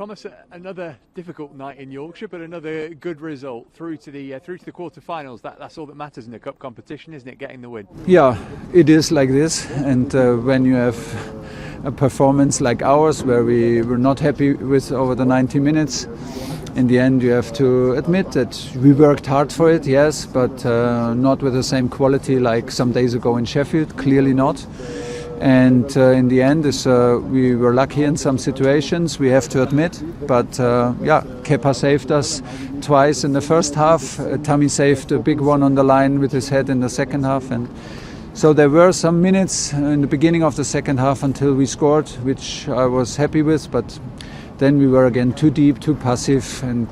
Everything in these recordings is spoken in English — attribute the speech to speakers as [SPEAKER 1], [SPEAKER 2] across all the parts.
[SPEAKER 1] Thomas, another difficult night in Yorkshire, but another good result through to the quarterfinals. That's all that matters in a cup competition, isn't it? Getting the win.
[SPEAKER 2] Yeah, it is like this, and when you have a performance like ours, where we were not happy with over the 90 minutes, in the end you have to admit that we worked hard for it, yes, but not with the same quality like some days ago in Sheffield. Clearly not. And in the end, we were lucky in some situations, we have to admit. But Kepa saved us twice in the first half. Tammy saved a big one on the line with his head in the second half. And so there were some minutes in the beginning of the second half until we scored, which I was happy with. But then we were again too deep, too passive, and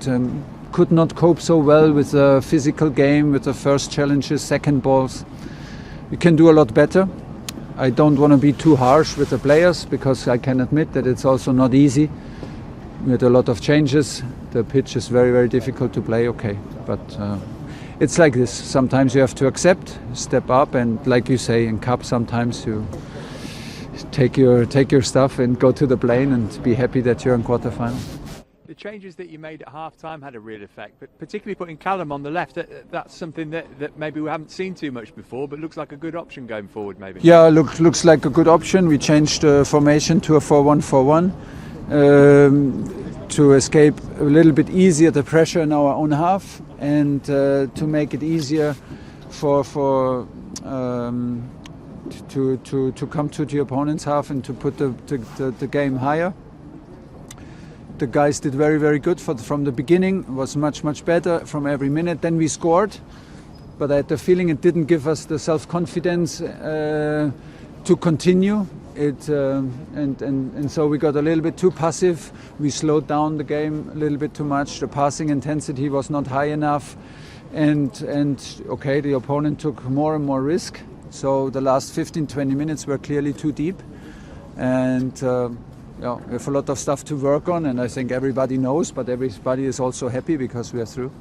[SPEAKER 2] could not cope so well with the physical game, with the first challenges, second balls. We can do a lot better. I don't want to be too harsh with the players because I can admit that it's also not easy. We had a lot of changes. The pitch is very, very difficult to play, okay. But it's like this. Sometimes you have to accept, step up, and like you say, in cup sometimes you take your stuff and go to the plane and be happy that you're in quarterfinal.
[SPEAKER 1] The changes that you made at half-time had a real effect, but particularly putting Callum on the left, that's something that maybe we haven't seen too much before, but looks like a good option going forward maybe.
[SPEAKER 2] Yeah, looks like a good option. We changed the formation to a 4-1-4-1 to escape a little bit easier the pressure in our own half and to make it easier to come to the opponent's half and to put the game higher. The guys did very, very good from the beginning. It was much better from every minute. Then we scored, but I had the feeling it didn't give us the self-confidence to continue. And so we got a little bit too passive. We slowed down the game a little bit too much. The passing intensity was not high enough, and the opponent took more and more risk. So the last 15-20 minutes were clearly too deep, and. We have a lot of stuff to work on, and I think everybody knows, but everybody is also happy because we are through.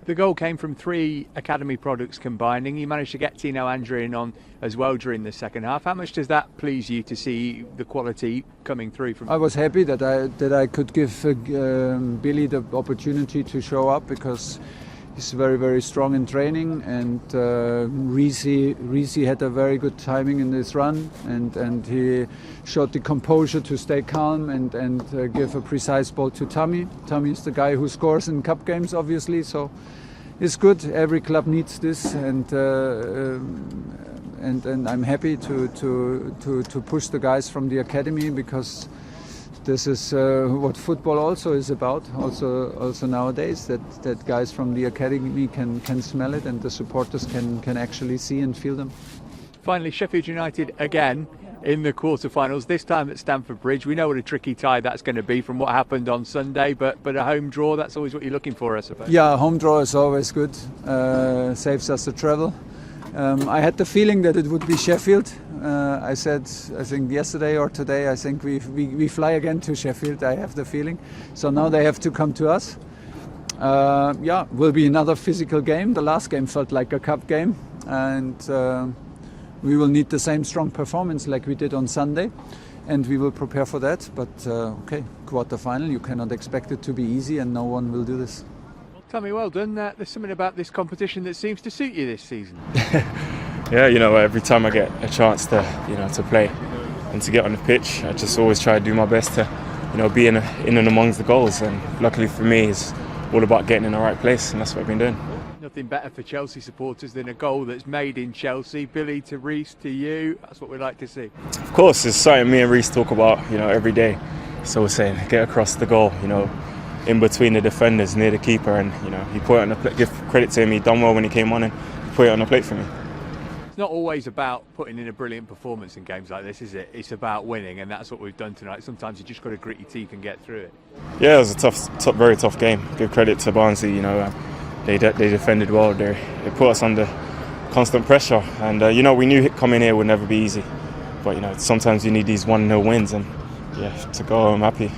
[SPEAKER 1] The goal came from 3 academy products combining. You managed to get Tino Andrian on as well during the second half. How much does that please you to see the quality coming through from?
[SPEAKER 2] I was happy that I could give Billy the opportunity to show up because he's very, very strong in training, and Reece had a very good timing in this run, and he showed the composure to stay calm and give a precise ball to Tammy. Tammy is the guy who scores in cup games, obviously, so it's good. Every club needs this, and I'm happy to push the guys from the academy because. This is what football also is about, also nowadays, that guys from the academy can smell it and the supporters can actually see and feel them.
[SPEAKER 1] Finally, Sheffield United again in the quarterfinals, this time at Stamford Bridge. We know what a tricky tie that's going to be from what happened on Sunday, but a home draw, that's always what you're looking for, I suppose.
[SPEAKER 2] Yeah, a home draw is always good, saves us the travel. I had the feeling that it would be Sheffield. I said, I think yesterday or today, I think we fly again to Sheffield, I have the feeling. So now they have to come to us. Will be another physical game. The last game felt like a cup game, and we will need the same strong performance like we did on Sunday, and we will prepare for that. But quarter-final, you cannot expect it to be easy, and no one will do this.
[SPEAKER 1] Tommy, well done. There's something about this competition that seems to suit you this season.
[SPEAKER 3] Yeah, every time I get a chance to play and to get on the pitch, I just always try to do my best to, be in and amongst the goals. And luckily for me, it's all about getting in the right place, and that's what I've been doing.
[SPEAKER 1] Nothing better for Chelsea supporters than a goal that's made in Chelsea. Billy to Reece to you, that's what we'd like to see.
[SPEAKER 3] Of course, it's something me and Reece talk about, every day. So we're saying, get across the goal, in between the defenders, near the keeper, and he put it on the plate. Give credit to him, he done well when he came on and he put it on the plate for me.
[SPEAKER 1] It's not always about putting in a brilliant performance in games like this, is it? It's about winning, and that's what we've done tonight. Sometimes you just got to grit your teeth and get through it. Yeah,
[SPEAKER 3] it was a very tough game. Give credit to Barnsley, they defended well. They put us under constant pressure, and we knew coming here would never be easy. But sometimes you need these 1-0 wins, and to go home happy.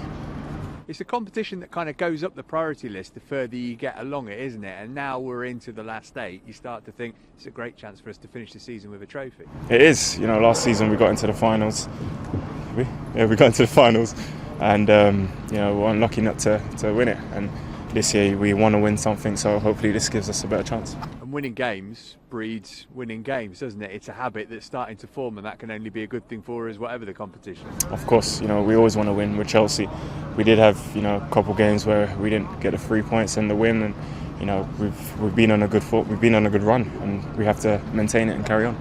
[SPEAKER 1] It's a competition that kind of goes up the priority list the further you get along it, isn't it? And now we're into the last 8. You start to think it's a great chance for us to finish the season with a trophy.
[SPEAKER 3] It is. Last season we got into the finals. We got into the finals. and you know, we're unlucky not to win it. And this year we want to win something, so hopefully this gives us a better chance.
[SPEAKER 1] And winning games breeds winning games, doesn't it? It's a habit that's starting to form, and that can only be a good thing for us, whatever the competition.
[SPEAKER 3] Of course, you know, we always want to win. With Chelsea, we did have, you know, a couple games where we didn't get the 3 points and the win, and you know, we've been on a good run, and we have to maintain it and carry on.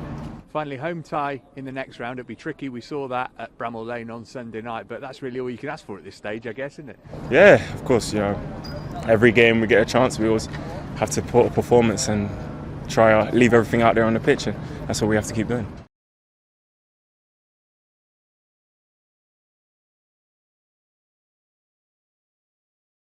[SPEAKER 1] Finally, home tie in the next round. It'd be tricky. We saw that at Bramall Lane on Sunday night, but that's really all you can ask for at this stage, I guess, isn't it?
[SPEAKER 3] Yeah, of course. You know, every game we get a chance, we always have to put a performance and leave everything out there on the pitch, and that's what we have to keep doing.